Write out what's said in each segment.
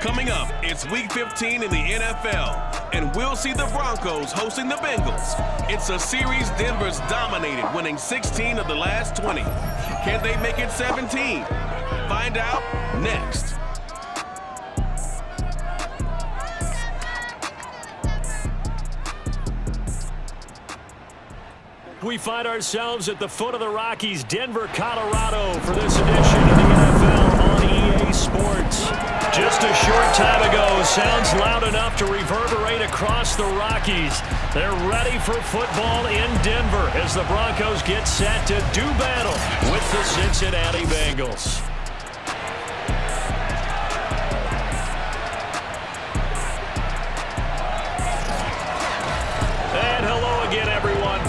Coming up, it's Week 15 in the NFL, and we'll see the Broncos hosting the Bengals. It's a series Denver's dominated, winning 16 of the last 20. Can they make it 17? Find out next. We find ourselves at the foot of the Rockies, Denver, Colorado, for this edition of the NFL on EA Sports. Just a short time ago, sounds loud enough to reverberate across the Rockies. They're ready for football in Denver as the Broncos get set to do battle with the Cincinnati Bengals. And hello again, everyone.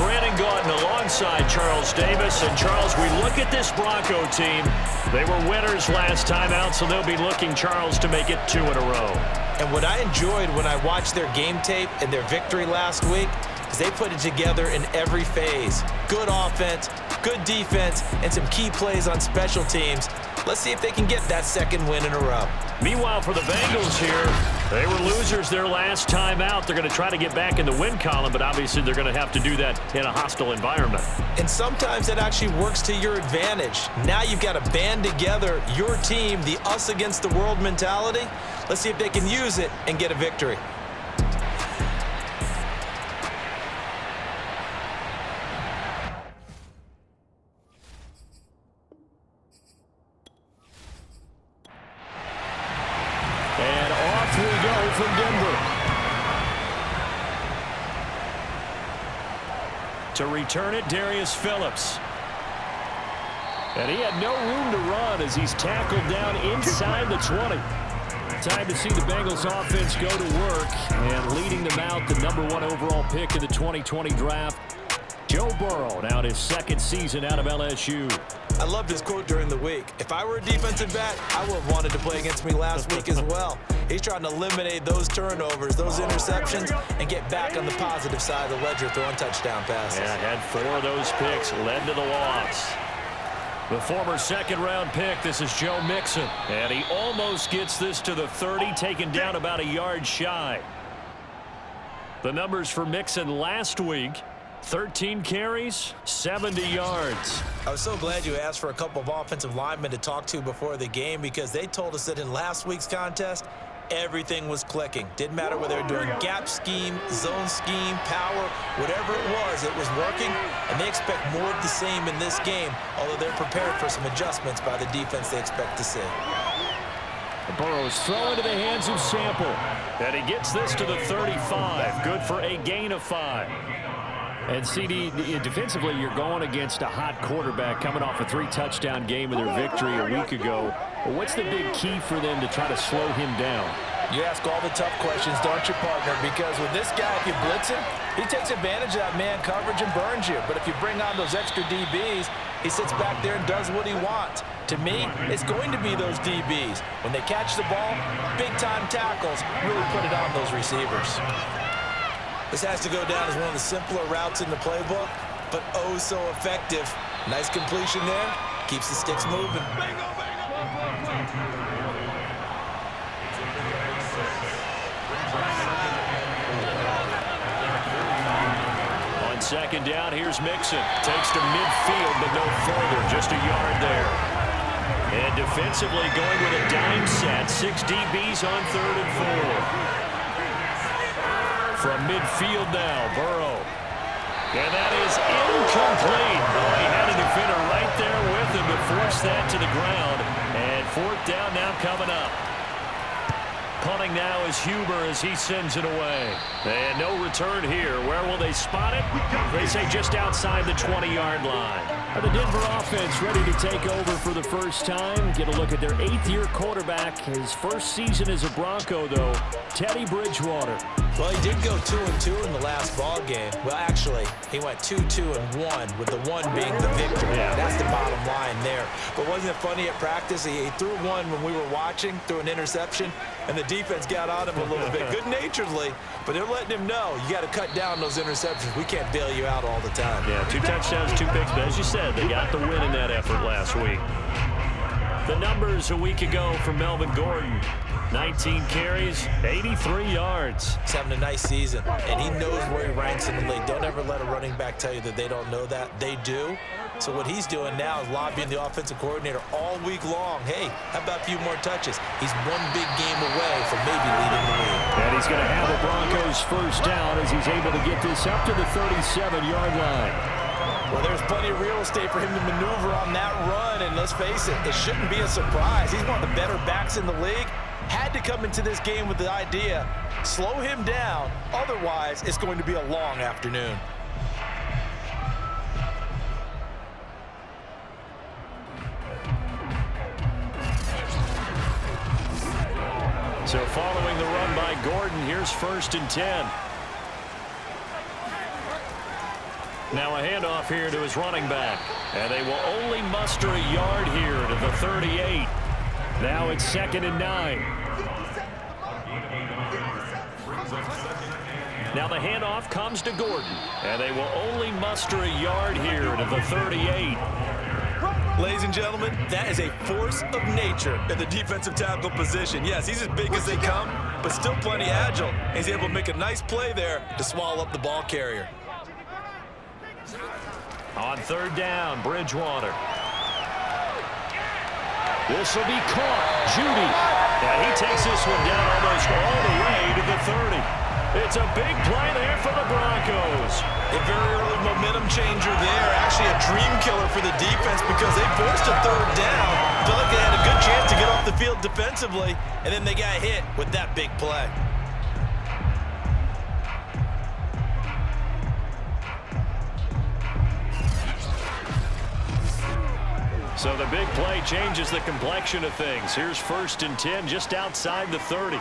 Alongside Charles Davis. And Charles, we look at this Bronco team. They were winners last time out, so they'll be looking, Charles, to make it 2 in a row. And what I enjoyed when I watched their game tape and their victory last week is they put it together in every phase. Good offense, good defense, and some key plays on special teams. Let's see if they can get that second win in a row. Meanwhile, for the Bengals here, they were losers their last time out. They're going to try to get back in the win column, but obviously they're going to have to do that in a hostile environment. And sometimes that actually works to your advantage. Now you've got to band together your team, the us against the world mentality. Let's see if they can use it and get a victory. And off we go from Denver. To return it, Darius Phillips. And he had no room to run as he's tackled down inside the 20. Time to see the Bengals offense go to work. And leading them out, the #1 overall pick in the 2020 draft, Joe Burrow, now his second season out of LSU. I love this quote during the week. If I were a defensive back, I would have wanted to play against me last week as well. He's trying to eliminate those turnovers, those interceptions, and get back on the positive side of the ledger throwing touchdown passes. Yeah, had 4 of those picks, led to the loss. The former second-round pick, this is Joe Mixon. And he almost gets this to the 30, taken down about a yard shy. The numbers for Mixon last week: 13 carries, 70 yards. I was so glad you asked for a couple of offensive linemen to talk to before the game, because they told us that in last week's contest, everything was clicking. Didn't matter whether they were doing gap scheme, zone scheme, power, whatever it was working, and they expect more of the same in this game, although they're prepared for some adjustments by the defense they expect to see. Burrow's throw into the hands of Sample. And he gets this to the 35. Good for a gain of 5. And CD, defensively, you're going against a hot quarterback coming off a 3-touchdown game in their victory a week ago. What's the big key for them to try to slow him down? You ask all the tough questions, don't you, partner? Because with this guy, if you blitz him, he takes advantage of that man coverage and burns you. But if you bring on those extra DBs, he sits back there and does what he wants. To me, it's going to be those DBs. When they catch the ball, big-time tackles really put it on those receivers. This has to go down as one of the simpler routes in the playbook, but oh so effective. Nice completion there. Keeps the sticks moving. On second down, here's Mixon. Takes to midfield, but no further. Just a yard there. And defensively going with a dime set. 6 DBs on 3rd and 4. From midfield now, Burrow. And that is incomplete. Oh, he had a defender right there with him to force that to the ground. And 4th down now coming up. Punting now is Huber as he sends it away. And no return here. Where will they spot it? They say just outside the 20-yard line. The Denver offense ready to take over for the first time. Get a look at their 8th-year quarterback. His first season as a Bronco, though, Teddy Bridgewater. Well, he did go 2-2 in the last ball game. Well, actually, he went 2-2-1, with the 1 being the victory. Yeah. That's the bottom line there. But wasn't it funny at practice? He threw one when we were watching, threw an interception, and the defense got on him a little bit, good-naturedly. But they're letting him know, you got to cut down those interceptions. We can't bail you out all the time. Yeah, 2 touchdowns, 2 picks. But as you said, they got the win in that effort last week. The numbers a week ago for Melvin Gordon. 19 carries, 83 yards. He's having a nice season, and he knows where he ranks in the league. Don't ever let a running back tell you that they don't know that. They do. So what he's doing now is lobbying the offensive coordinator all week long. Hey, how about a few more touches? He's one big game away from maybe leading the league. And he's going to have the Broncos first down as he's able to get this up to the 37-yard line. Well, there's plenty of real estate for him to maneuver on that run, and let's face it, it shouldn't be a surprise. He's one of the better backs in the league. Had to come into this game with the idea, slow him down, otherwise it's going to be a long afternoon. So following the run by Gordon, here's 1st and 10. Now a handoff here to his running back. And they will only muster a yard here to the 38. Now it's 2nd and 9. Now the handoff comes to Gordon. And they will only muster a yard here to the 38. Ladies and gentlemen, that is a force of nature in the defensive tackle position. Yes, he's as big as they come, but still plenty agile. He's able to make a nice play there to swallow up the ball carrier. On 3rd down, Bridgewater. This will be caught. Judy. And he takes this one down almost all the way to the 30. It's a big play there for the Broncos. A very early momentum changer there. Actually a dream killer for the defense because they forced a 3rd down. Felt like they had a good chance to get off the field defensively, and then they got hit with that big play. So the big play changes the complexion of things. Here's 1st and 10 just outside the 30.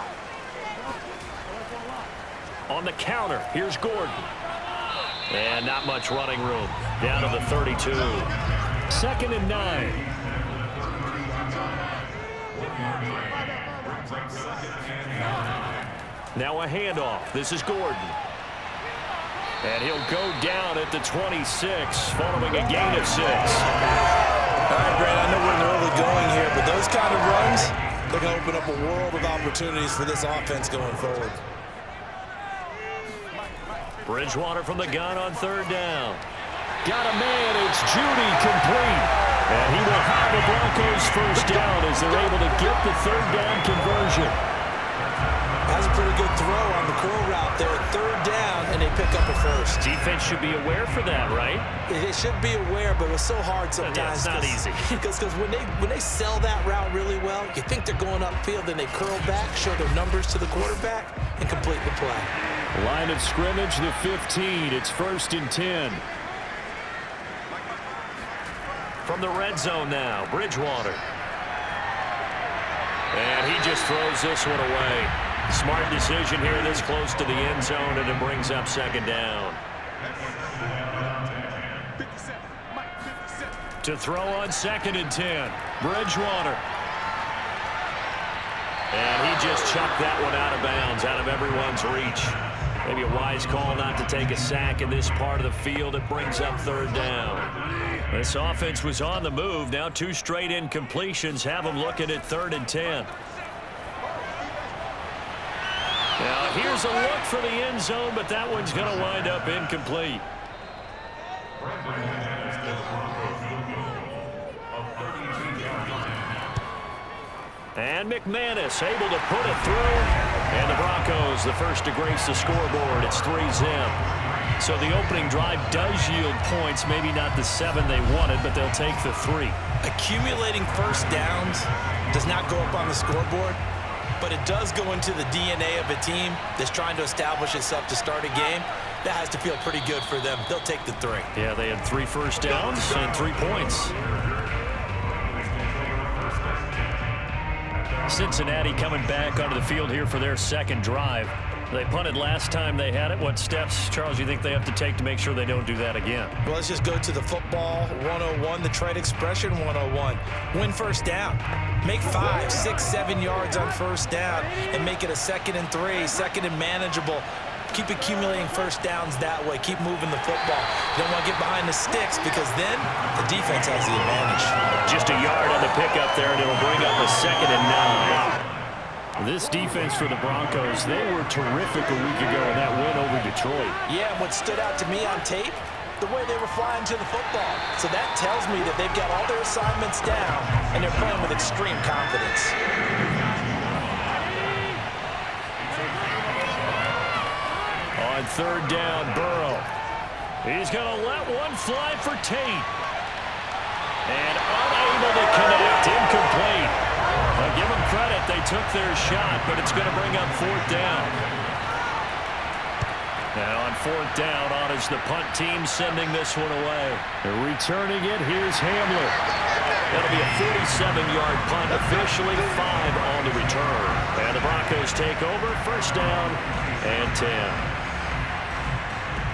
On the counter, here's Gordon. And not much running room. Down to the 32. 2nd and 9. Now a handoff. This is Gordon. And he'll go down at the 26 following a gain of 6. All right, Brad, I know we're in the early going here, but those kind of runs, they're going to open up a world of opportunities for this offense going forward. Bridgewater from the gun on 3rd down. Got a man, it's Judy, complete. And he will have the Broncos first down as they're able to get the 3rd down conversion. That's a pretty good throw on the curl route there. 3rd down, and they pick up a first. Defense should be aware for that, right? They should be aware, but it's so hard sometimes. Yeah, it's not easy. Because when they sell that route really well, you think they're going upfield, and they curl back, show their numbers to the quarterback, and complete the play. Line of scrimmage, the 15. It's 1st and 10. From the red zone now, Bridgewater. And he just throws this one away. Smart decision here this close to the end zone, and it brings up 2nd down. To throw on 2nd and 10, Bridgewater. And he just chucked that one out of bounds, out of everyone's reach. Maybe a wise call not to take a sack in this part of the field. It brings up 3rd down. This offense was on the move. Now 2 straight incompletions have them looking at 3rd and 10. Now here's a look for the end zone, but that one's going to wind up incomplete. And McManus able to put it through. And the Broncos, the first to grace the scoreboard. It's 3-zip. So the opening drive does yield points. Maybe not the 7 they wanted, but they'll take the 3. Accumulating first downs does not go up on the scoreboard, but it does go into the DNA of a team that's trying to establish itself to start a game. That has to feel pretty good for them. They'll take the 3. Yeah, they had 3 first downs and 3 points. Cincinnati coming back onto the field here for their 2nd drive. They punted last time they had it. What steps, Charles, you think they have to take to make sure they don't do that again? Well, let's just go to the football 101, the trade expression 101. Win first down. Make 5, 6, 7 yards on first down and make it a 2nd and 3, 2nd and manageable. Keep accumulating first downs that way. Keep moving the football. You don't want to get behind the sticks because then the defense has the advantage. Just a yard on the pickup there, and it'll bring up a 2nd and 9. This defense for the Broncos, they were terrific a week ago in that win over Detroit. Yeah, and what stood out to me on tape, the way they were flying to the football. So that tells me that they've got all their assignments down, and they're playing with extreme confidence. On third down, Burrow. He's going to let one fly for Tate. And unable to connect, incomplete. I'll give them credit, they took their shot, but it's going to bring up fourth down. Now on fourth down, on is the punt team sending this one away. They're returning it, here's Hamler. That'll be a 47-yard punt, officially 5 on the return. And the Broncos take over, first down and 10.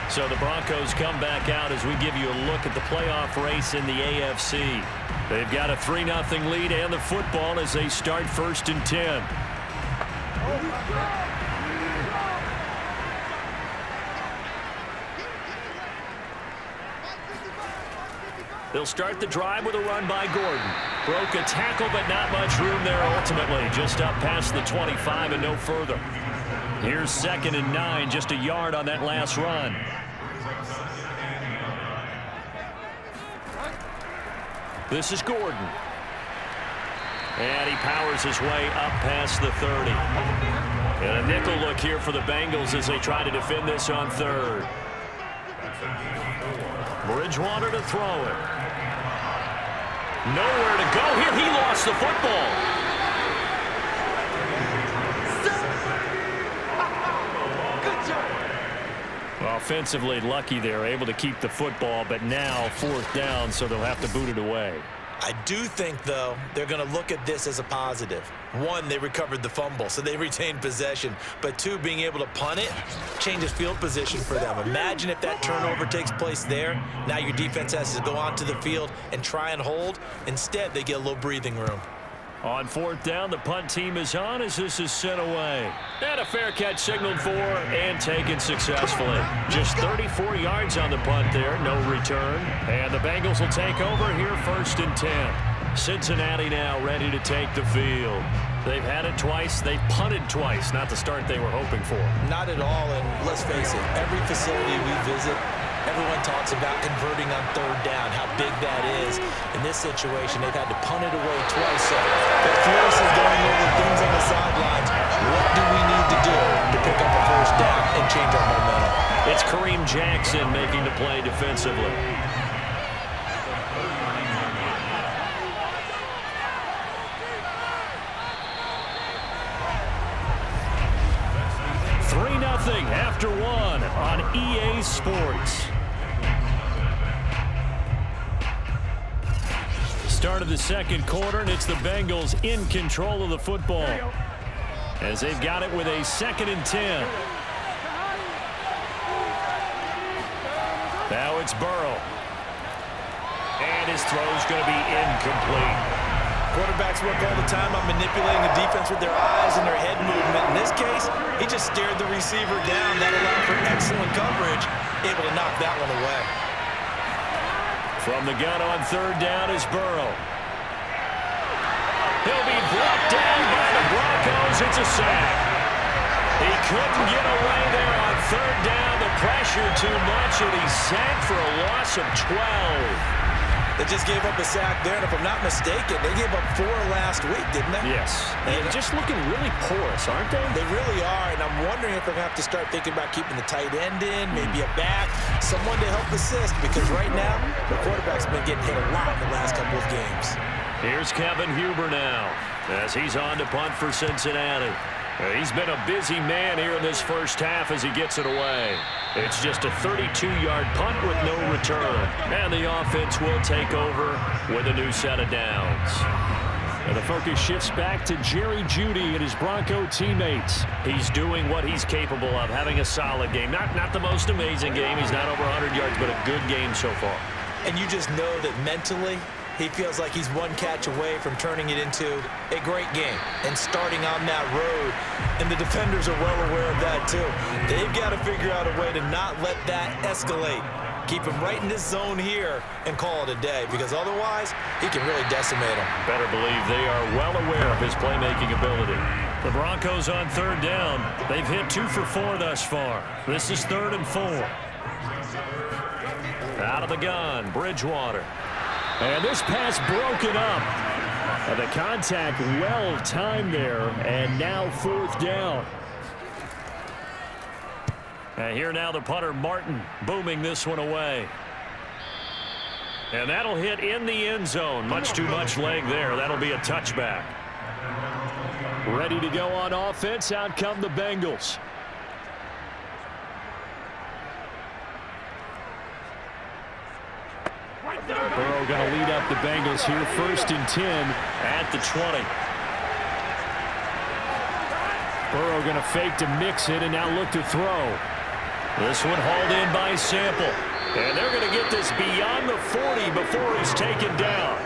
So the Broncos come back out as we give you a look at the playoff race in the AFC. They've got a 3-0 lead and the football as they start first and 10. They'll start the drive with a run by Gordon. Broke a tackle, but not much room there ultimately. Just up past the 25 and no further. Here's 2nd and 9, just a yard on that last run. This is Gordon. And he powers his way up past the 30. And a nickel look here for the Bengals as they try to defend this on third. Bridgewater to throw it. Nowhere to go here. He lost the football. Offensively lucky they're able to keep the football, but now fourth down, so they'll have to boot it away. I do think, though, they're going to look at this as a positive. One, they recovered the fumble, so they retained possession. But two, being able to punt it changes field position for them. Imagine if that turnover takes place there. Now your defense has to go onto the field and try and hold. Instead, they get a little breathing room. On fourth down, the punt team is on as this is sent away. And a fair catch signaled for and taken successfully. Just 34 yards on the punt there, no return. And the Bengals will take over here first and 10. Cincinnati now ready to take the field. They've had it twice. They've punted twice. Not the start they were hoping for. Not at all, and let's face it, every facility we visit, everyone talks about converting on third down, how big that is. In this situation, they've had to punt it away twice. So they're furiously going over things on the sidelines. What do we need to do to pick up a first down and change our momentum? It's Kareem Jackson making the play defensively. After one on EA Sports. Start of the second quarter, and it's the Bengals in control of the football as they've got it with a 2nd and 10. Now it's Burrow. And his throw's going to be incomplete. Quarterbacks work all the time on manipulating the defense with their eyes and their head movement. In this case, he just stared the receiver down. That allowed for excellent coverage, able to knock that one away. From the gun on third down is Burrow. He'll be brought down by the Broncos. It's a sack. He couldn't get away there on third down. The pressure too much, and he's sacked for a loss of 12. They just gave up a sack there, and if I'm not mistaken, they gave up 4 last week, didn't they? Yes. And just looking really porous, aren't they? They really are, and I'm wondering if they're going to have to start thinking about keeping the tight end in, maybe a back, someone to help assist, because right now, the quarterback's been getting hit a lot in the last couple of games. Here's Kevin Huber now, as he's on to punt for Cincinnati. He's been a busy man here in this first half as he gets it away. It's just a 32-yard punt with no return. And the offense will take over with a new set of downs. And the focus shifts back to Jerry Jeudy and his Bronco teammates. He's doing what he's capable of, having a solid game. Not the most amazing game. He's not over 100 yards, but a good game so far. And you just know that mentally, he feels like he's one catch away from turning it into a great game and starting on that road. And the defenders are well aware of that, too. They've got to figure out a way to not let that escalate Keep him right in this zone here and call it a day, because otherwise he can really decimate him. Better believe they are well aware of his playmaking ability. The Broncos on third down. They've hit 2 for 4 thus far. This is 3rd and 4. Out of the gun, Bridgewater. And this pass broken up. And the contact well timed there, and now 4th down. And here now the punter, Martin, booming this one away. And that'll hit in the end zone. Much too much leg there. That'll be a touchback. Ready to go on offense. Out come the Bengals. Burrow going to lead up the Bengals here. 1st and 10 at the 20. Burrow going to fake to mix it and now look to throw. This one hauled in by Sample. And they're going to get this beyond the 40 before he's taken down.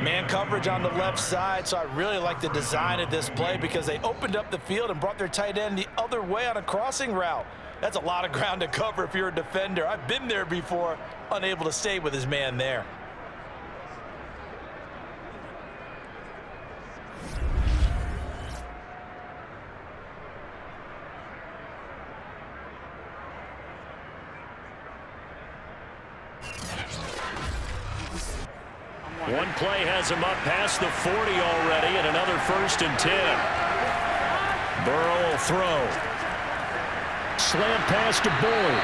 Man coverage on the left side, so I really like the design of this play because they opened up the field and brought their tight end the other way on a crossing route. That's a lot of ground to cover if you're a defender. I've been there before, unable to stay with his man there. One play has him up past the 40 already, and another 1st and 10. Burrow will throw. Slant pass to Boyd.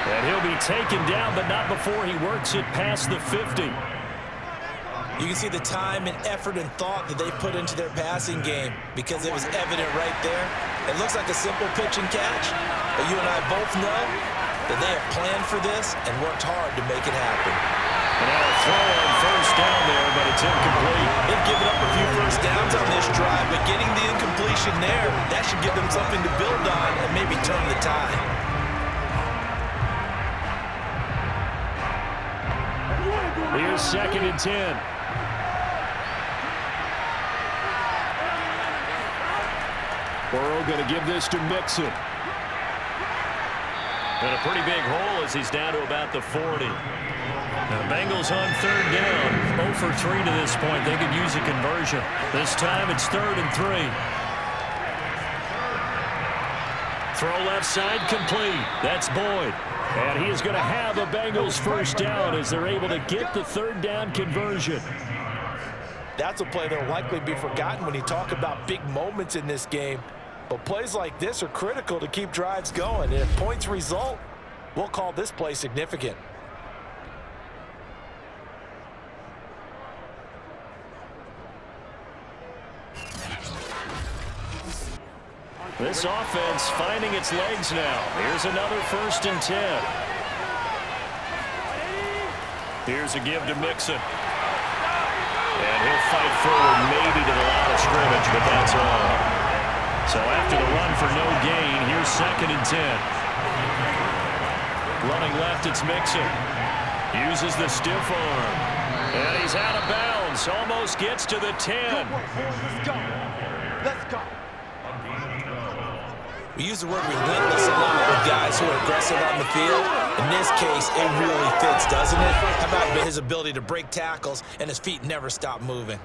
And he'll be taken down, but not before he works it past the 50. You can see the time and effort and thought that they put into their passing game because it was evident right there. It looks like a simple pitch and catch, but you and I both know that they have planned for this and worked hard to make it happen. And now a throw on 1st down there, but it's incomplete. They've given up a few 1st downs on this drive, but getting the incompletion there, that should give them something to build on and maybe turn the tide. Here's 2nd and 10. Burrow going to give this to Mixon. And a pretty big hole as he's down to about the 40. Now, the Bengals on 3rd down. 0 for 3 to this point. They could use a conversion. This time it's 3rd and 3. Throw left side complete. That's Boyd. And he is going to have a Bengals 1st down as they're able to get the 3rd down conversion. That's a play that will likely be forgotten when you talk about big moments in this game. But plays like this are critical to keep drives going. And if points result, we'll call this play significant. This offense finding its legs now. Here's another 1st and 10. Here's a give to Mixon. And he'll fight forward maybe to the line of scrimmage, but that's all. So after the run for no gain, here's 2nd and 10. Running left, it's Mixon. Uses the stiff arm. And he's out of bounds. Almost gets to the 10. Let's go. Let's go. We use the word relentless a lot with guys who are aggressive on the field. In this case, it really fits, doesn't it? How about his ability to break tackles and his feet never stop moving?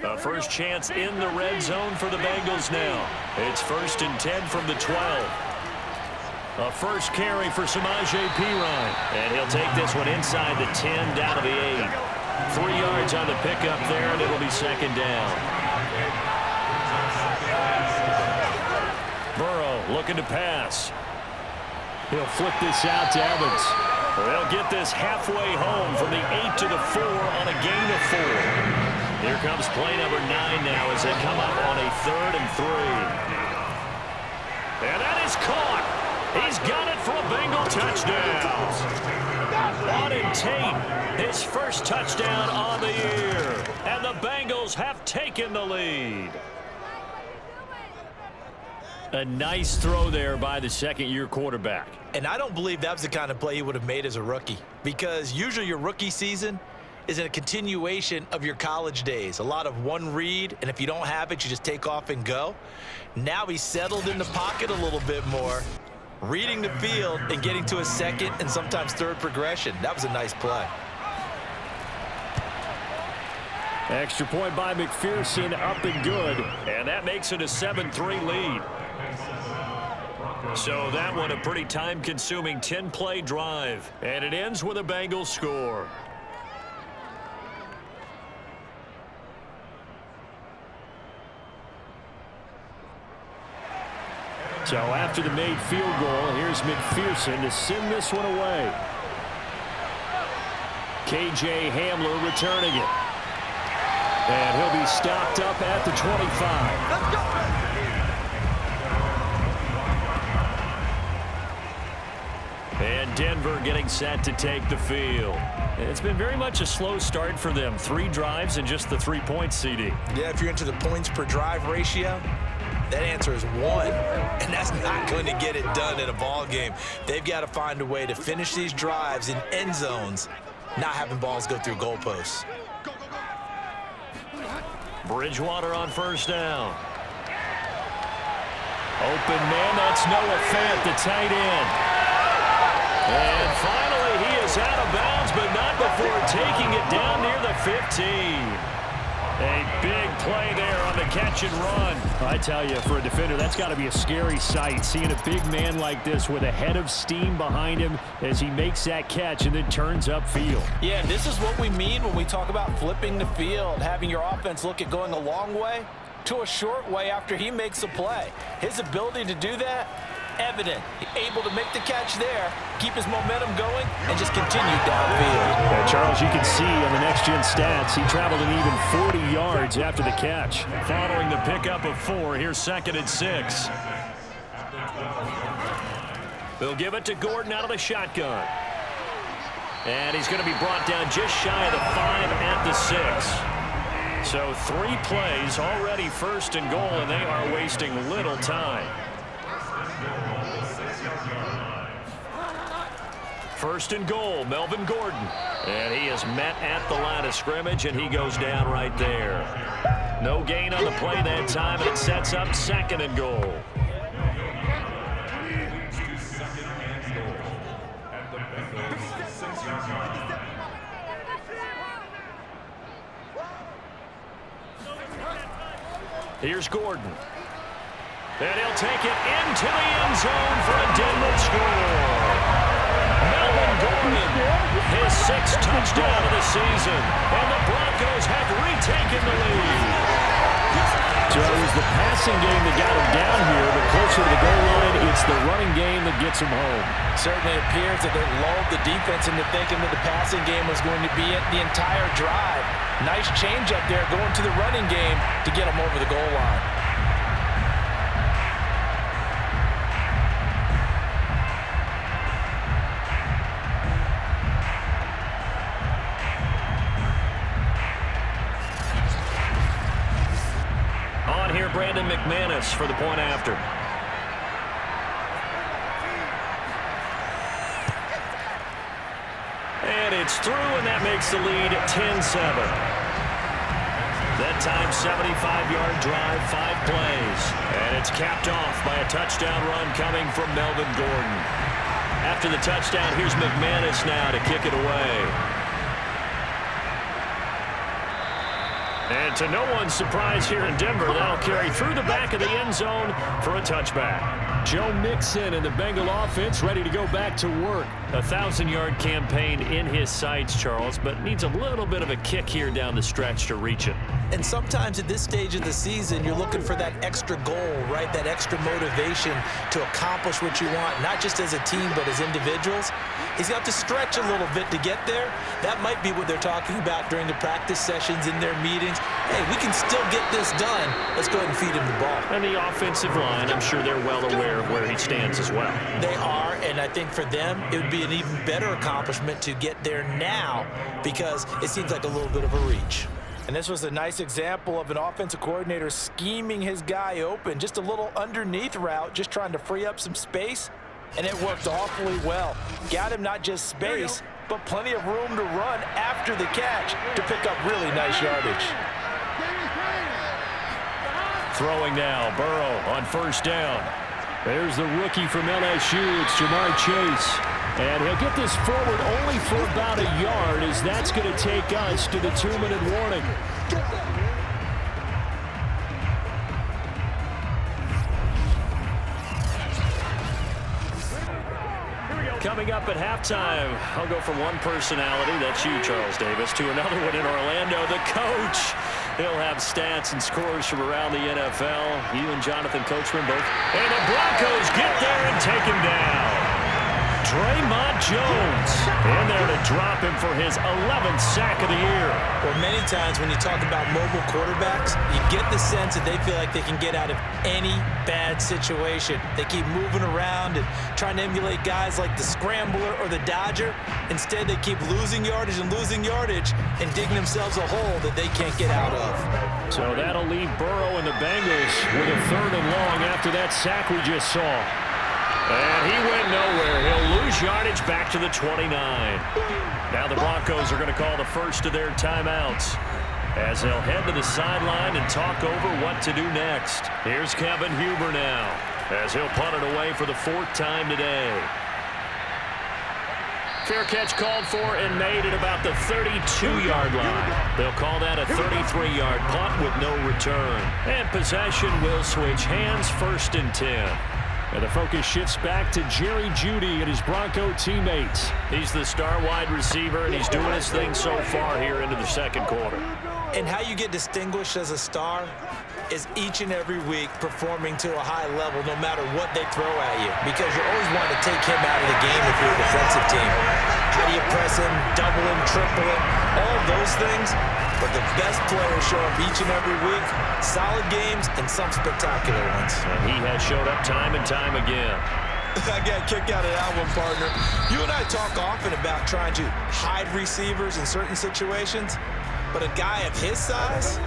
A first chance in the red zone for the Bengals now. It's 1st and 10 from the 12. A first carry for Samaje Perine. And he'll take this one inside the 10 down to the 8. 3 yards on the pickup there, and it'll be 2nd down. Burrow looking to pass. He'll flip this out to Evans. They'll get this halfway home from the 8 to the 4 on a gain of 4. Here comes play number 9 now as they come up on a 3rd and 3. And that is caught. He's got it for a Bengal touchdown. Auden Tate, his first touchdown on the year. And the Bengals have taken the lead. A nice throw there by the second-year quarterback. And I don't believe that was the kind of play he would have made as a rookie, because usually your rookie season is a continuation of your college days. A lot of one read, and if you don't have it, you just take off and go. Now he's settled in the pocket a little bit more, reading the field and getting to a second and sometimes third progression. That was a nice play. Extra point by McPherson, up and good. And that makes it a 7-3 lead. So that one a pretty time-consuming 10-play drive. And it ends with a Bengals score. So after the made field goal, here's McPherson to send this one away. KJ Hamler returning it. And he'll be stopped up at the 25. Let's go. And Denver getting set to take the field. It's been very much a slow start for them. 3 drives and just the 3 points, CD. Yeah, if you're into the points per drive ratio, that answer is 1, and that's not going to get it done in a ball game. They've got to find a way to finish these drives in end zones, not having balls go through goalposts. Bridgewater on first down. Open man, that's Noah Fant, the tight end. And finally, he is out of bounds, but not before taking it down near the 15. A big play there on the catch and run. I tell you, for a defender, that's got to be a scary sight, seeing a big man like this with a head of steam behind him as he makes that catch and then turns upfield. Yeah, this is what we mean when we talk about flipping the field, having your offense look at going a long way to a short way after he makes a play. His ability to do that, evident. Able to make the catch there, keep his momentum going, and just continue downfield. Charles, you can see on the next-gen stats, he traveled an even 40 yards after the catch. Following the pickup of 4, here's 2nd and 6. They'll give it to Gordon out of the shotgun. And he's going to be brought down just shy of the 5 at the 6. So 3 plays, already 1st and goal, and they are wasting little time. 1st and goal, Melvin Gordon. And he is met at the line of scrimmage, and he goes down right there. No gain on the play that time, and it sets up 2nd and goal. Here's Gordon. And he'll take it into the end zone for a Denver score. Melvin Gordon, his 6th touchdown of the season, and the Broncos have retaken the lead. So it was the passing game that got him down here, but closer to the goal line, it's the running game that gets him home. Certainly appears that they lulled the defense into thinking that the passing game was going to be it the entire drive. Nice change up there going to the running game to get him over the goal line. Brandon McManus for the point after. And it's through, and that makes the lead 10-7. That time, 75-yard drive, 5 plays. And it's capped off by a touchdown run coming from Melvin Gordon. After the touchdown, here's McManus now to kick it away. And to no one's surprise here in Denver, that'll carry through the back of the end zone for a touchback. Joe Mixon and the Bengal offense ready to go back to work. A 1,000-yard campaign in his sights, Charles, but needs a little bit of a kick here down the stretch to reach it. And sometimes at this stage of the season, you're looking for that extra goal, right? That extra motivation to accomplish what you want, not just as a team, but as individuals. He's got to stretch a little bit to get there. That might be what they're talking about during the practice sessions, in their meetings. Hey, we can still get this done. Let's go ahead and feed him the ball. And the offensive line, I'm sure they're well aware of where he stands as well. They are, and I think for them, it would be an even better accomplishment to get there now, because it seems like a little bit of a reach. And this was a nice example of an offensive coordinator scheming his guy open. Just a little underneath route, just trying to free up some space, and it worked awfully well. Got him not just space, but plenty of room to run after the catch to pick up really nice yardage. Throwing now, Burrow on first down. There's the rookie from LSU, it's Jamar Chase. And he'll get this forward only for about a yard, as that's going to take us to the 2-minute warning. Coming up at halftime, I'll go from one personality, that's you, Charles Davis, to another one in Orlando, the coach. He'll have stats and scores from around the NFL. You and Jonathan Coachman both. And the Broncos get there and take him down. Draymond Jones in there to drop him for his 11th sack of the year. Well, many times when you talk about mobile quarterbacks, you get the sense that they feel like they can get out of any bad situation. They keep moving around and trying to emulate guys like the Scrambler or the Dodger. Instead, they keep losing yardage and digging themselves a hole that they can't get out of. So that'll leave Burrow and the Bengals with a 3rd and long after that sack we just saw. And he went nowhere. He'll lose yardage back to the 29. Now the Broncos are going to call the first of their timeouts as they'll head to the sideline and talk over what to do next. Here's Kevin Huber now as he'll punt it away for the 4th time today. Fair catch called for and made at about the 32-yard line. They'll call that a 33-yard punt with no return. And possession will switch hands, 1st and 10. And the focus shifts back to Jerry Jeudy and his Bronco teammates. He's the star wide receiver, and he's doing his thing so far here into the 2nd quarter. And how you get distinguished as a star is each and every week performing to a high level no matter what they throw at you, because you're always wanting to take him out of the game if you're a defensive team. How do you press him, double him, triple him, all of those things? But the best players show up each and every week, solid games and some spectacular ones. And he has showed up time and time again. I got a kick out of that one, partner. You and I talk often about trying to hide receivers in certain situations, but a guy of his size,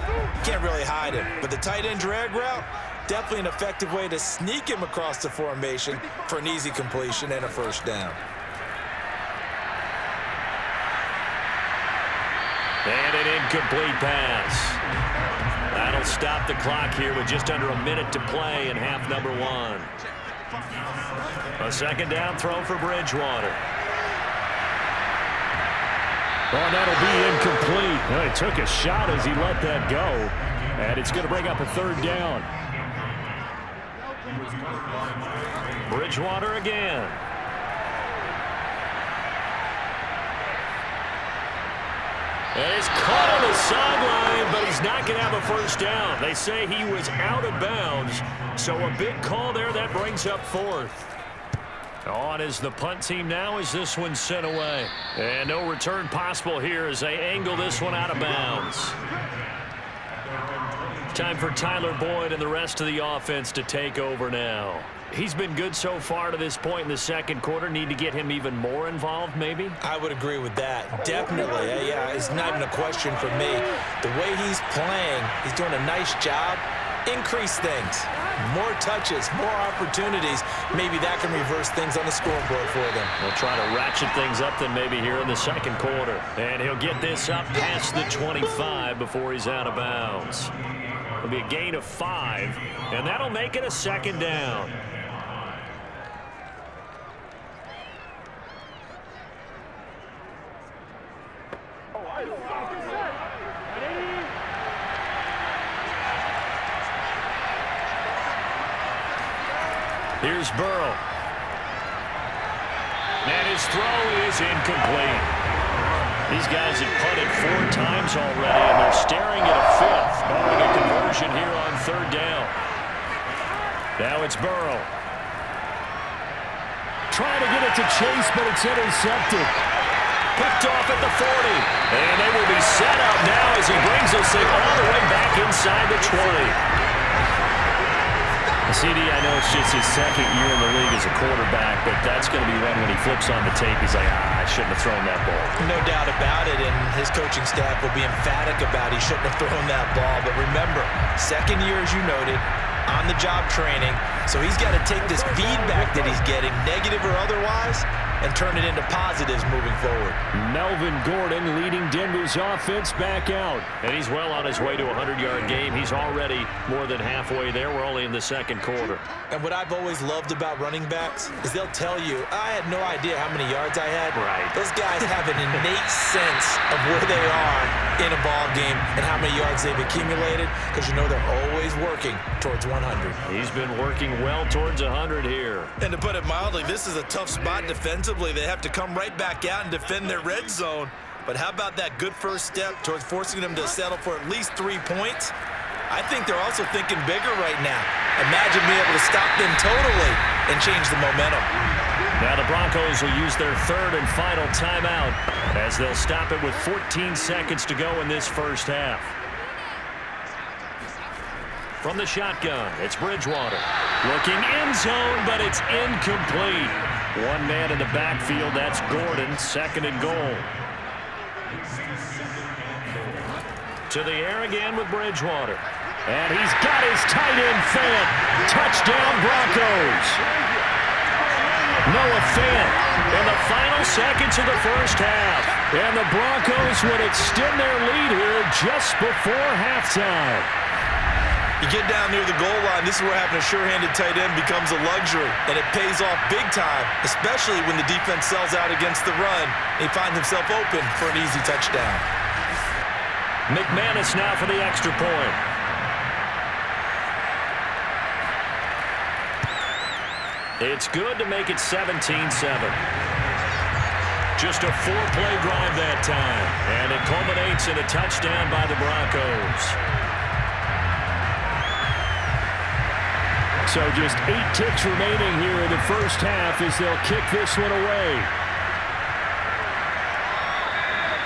can't really hide him. But the tight end drag route, definitely an effective way to sneak him across the formation for an easy completion and a 1st down. And an incomplete pass. That'll stop the clock here with just under a minute to play in half number 1. A 2nd down throw for Bridgewater. Oh, that'll be incomplete. Well, he took a shot as he let that go. And it's going to bring up a 3rd down. Bridgewater again. And he's caught on the sideline, but he's not going to have a 1st down. They say he was out of bounds, so a big call there that brings up 4th. On is the punt team now as this one's sent away. And no return possible here as they angle this one out of bounds. Time for Tyler Boyd and the rest of the offense to take over now. He's been good so far to this point in the 2nd quarter. Need to get him even more involved, maybe? I would agree with that. Definitely. Yeah, it's not even a question for me. The way he's playing, he's doing a nice job. Increase things. More touches, more opportunities. Maybe that can reverse things on the scoreboard for them. They'll try to ratchet things up then maybe here in the 2nd quarter. And he'll get this up past the 25 before he's out of bounds. It'll be a gain of 5, and that'll make it a 2nd down. Here's Burrow. And his throw is incomplete. These guys have punted 4 times already, and they're staring at a 5th, barring a conversion here on 3rd down. Now it's Burrow. Trying to get it to Chase, but it's intercepted. Picked off at the 40. And they will be set up now as he brings this thing all the way back inside the 20. CD, I know it's just his second year in the league as a quarterback, but that's going to be one when he flips on the tape. He's like, I shouldn't have thrown that ball. No doubt about it, and his coaching staff will be emphatic about he shouldn't have thrown that ball. But remember, second year, as you noted, on-the-job training, so he's got to take this feedback that he's getting, negative or otherwise, and turn it into positives moving forward. Melvin Gordon leading Denver's offense back out. And he's well on his way to a 100-yard game. He's already more than halfway there. We're only in the second quarter. And what I've always loved about running backs is they'll tell you, I had no idea how many yards I had. Right. Those guys have an innate sense of where they are in a ball game and how many yards they've accumulated, because you know they're always working towards 100. He's been working well towards 100 here. And to put it mildly, this is a tough spot defensively. They have to come right back out and defend their red zone. But how about that good first step towards forcing them to settle for at least 3 points? I think they're also thinking bigger right now. Imagine being able to stop them totally and change the momentum. Now the Broncos will use their third and final timeout as they'll stop it with 14 seconds to go in this first half. From the shotgun, it's Bridgewater. Looking end zone, but it's incomplete. One man in the backfield, that's Gordon, second and goal. To the air again with Bridgewater. And he's got his tight end Fant. Touchdown Broncos. Noah Fant in the final seconds of the first half. And the Broncos would extend their lead here just before halftime. You get down near the goal line, this is where having a sure-handed tight end becomes a luxury, and it pays off big time, especially when the defense sells out against the run. He finds himself open for an easy touchdown. McManus now for the extra point. It's good to make it 17-7. Just a 4-play drive that time, and it culminates in a touchdown by the Broncos. So just 8 ticks remaining here in the first half as they'll kick this one away.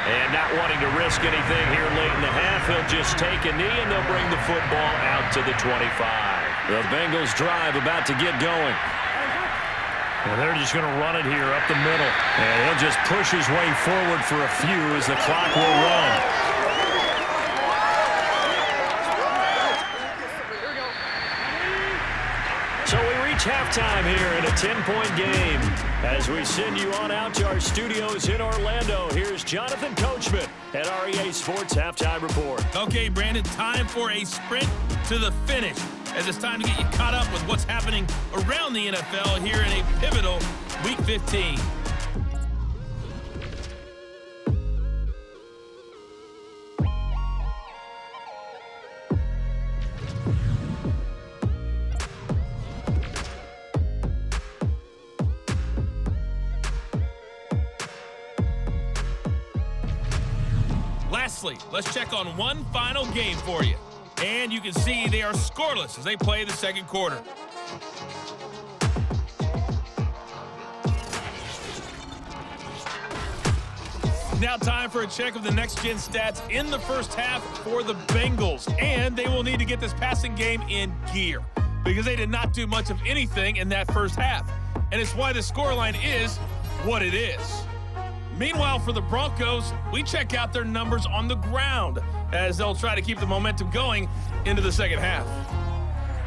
And not wanting to risk anything here late in the half, he'll just take a knee and they'll bring the football out to the 25. The Bengals drive about to get going. And they're just going to run it here up the middle. And he'll just push his way forward for a few as the clock will run. So we reach halftime here in a 10-point game. As we send you on out to our studios in Orlando, here's Jonathan Coachman at REA Sports Halftime Report. Okay, Brandon, time for a sprint to the finish, as it's time to get you caught up with what's happening around the NFL here in a pivotal Week 15. Lastly, let's check on one final game for you. And you can see they are scoreless as they play the second quarter. Now time for a check of the next-gen stats in the first half for the Bengals. And they will need to get this passing game in gear because they did not do much of anything in that first half. And it's why the scoreline is what it is. Meanwhile, for the Broncos, we check out their numbers on the ground as they'll try to keep the momentum going into the second half.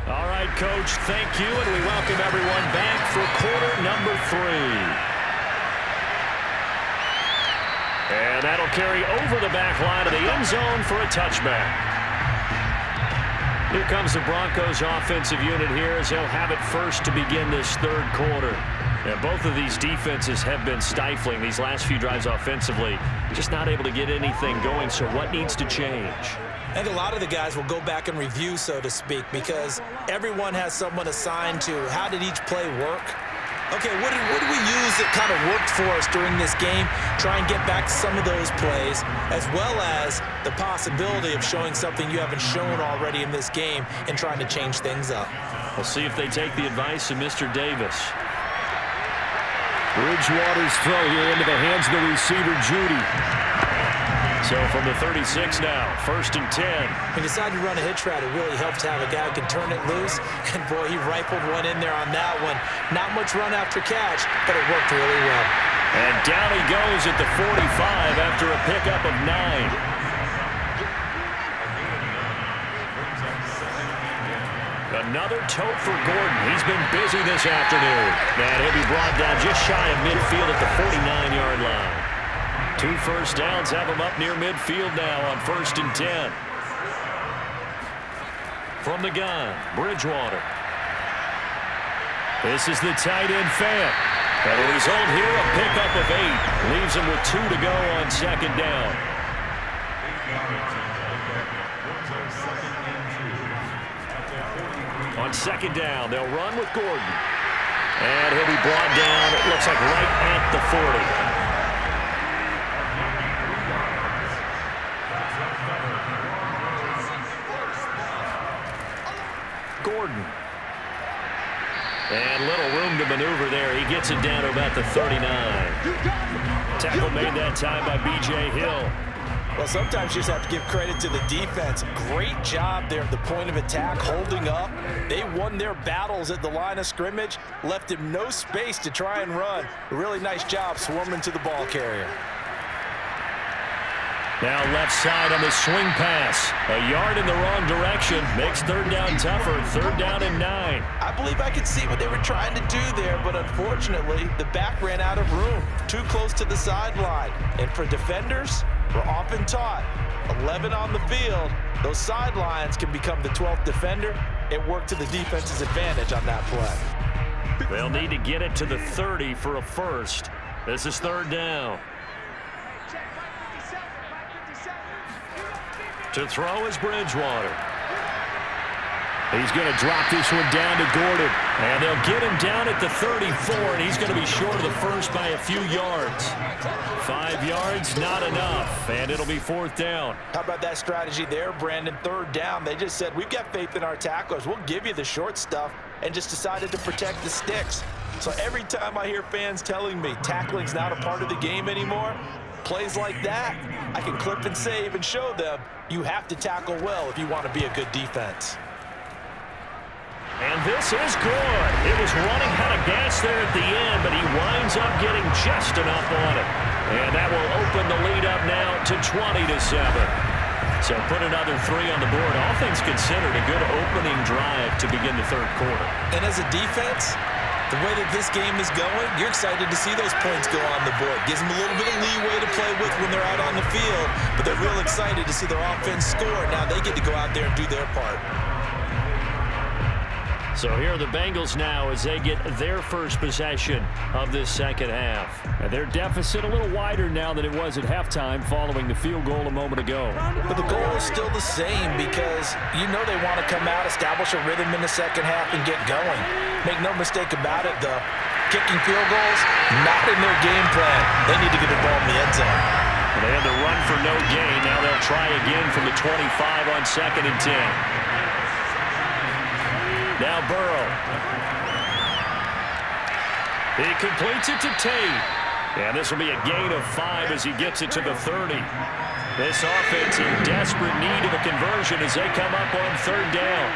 All right, Coach, thank you, and we welcome everyone back for quarter number 3. And that'll carry over the back line of the end zone for a touchback. Here comes the Broncos offensive unit here as they'll have it first to begin this third quarter. And both of these defenses have been stifling these last few drives offensively. Just not able to get anything going, so what needs to change? I think a lot of the guys will go back and review, so to speak, because everyone has someone assigned to how did each play work. Okay, what did we use that kind of worked for us during this game? Try and get back to some of those plays, as well as the possibility of showing something you haven't shown already in this game and trying to change things up. We'll see if they take the advice of Mr. Davis. Bridgewater's throw here into the hands of the receiver, Judy. So from the 36 now, 1st and 10. When you decide to run a hitch route, it really helps to have a guy who can turn it loose. And, boy, he rifled one in there on that one. Not much run after catch, but it worked really well. And down he goes at the 45 after a pickup of 9. Another tote for Gordon. He's been busy this afternoon. And he'll be brought down just shy of midfield at the 49-yard line. 2 first downs have him up near midfield now on 1st and 10. From the gun, Bridgewater. This is the tight end Fant. And the result here, a pickup of 8. Leaves him with 2 to go on 2nd down. On 2nd down, they'll run with Gordon. And he'll be brought down, it looks like right at the 40. Gordon. And little room to maneuver there. He gets it down to about the 39. Tackle made that time by B.J. Hill. Well, sometimes you just have to give credit to the defense. Great job there at the point of attack, holding up. They won their battles at the line of scrimmage, left him no space to try and run. A really nice job swarming to the ball carrier. Now left side on the swing pass. A yard in the wrong direction. Makes 3rd down tougher. 3rd down and 9. I believe I could see what they were trying to do there, but unfortunately, the back ran out of room. Too close to the sideline. And for defenders, we're often taught, 11 on the field, those sidelines can become the 12th defender. It worked to the defense's advantage on that play. They'll need to get it to the 30 for a first. This is 3rd down. To throw is Bridgewater. He's going to drop this one down to Gordon. And they'll get him down at the 34, and he's going to be short of the first by a few yards. 5 yards, not enough, and it'll be 4th down. How about that strategy there, Brandon? 3rd down. They just said, we've got faith in our tacklers. We'll give you the short stuff, and just decided to protect the sticks. So every time I hear fans telling me tackling's not a part of the game anymore, plays like that, I can clip and save and show them you have to tackle well if you want to be a good defense. And this is good. It was running out of gas there at the end, but he winds up getting just enough on it. And that will open the lead up now to 20-7. So put another 3 on the board. All things considered, a good opening drive to begin the 3rd quarter. And as a defense, the way that this game is going, you're excited to see those points go on the board. Gives them a little bit of leeway to play with when they're out on the field, but they're real excited to see their offense score. Now they get to go out there and do their part. So here are the Bengals now as they get their first possession of this 2nd half. And their deficit a little wider now than it was at halftime following the field goal a moment ago. But the goal is still the same because you know they want to come out, establish a rhythm in the 2nd half, and get going. Make no mistake about it, though. Kicking field goals, not in their game plan. They need to get the ball in the end zone. They had to run for no gain. Now they'll try again from the 25 on 2nd and 10. Now Burrow. He completes it to Tate. And this will be a gain of 5 as he gets it to the 30. This offense in desperate need of a conversion as they come up on 3rd down.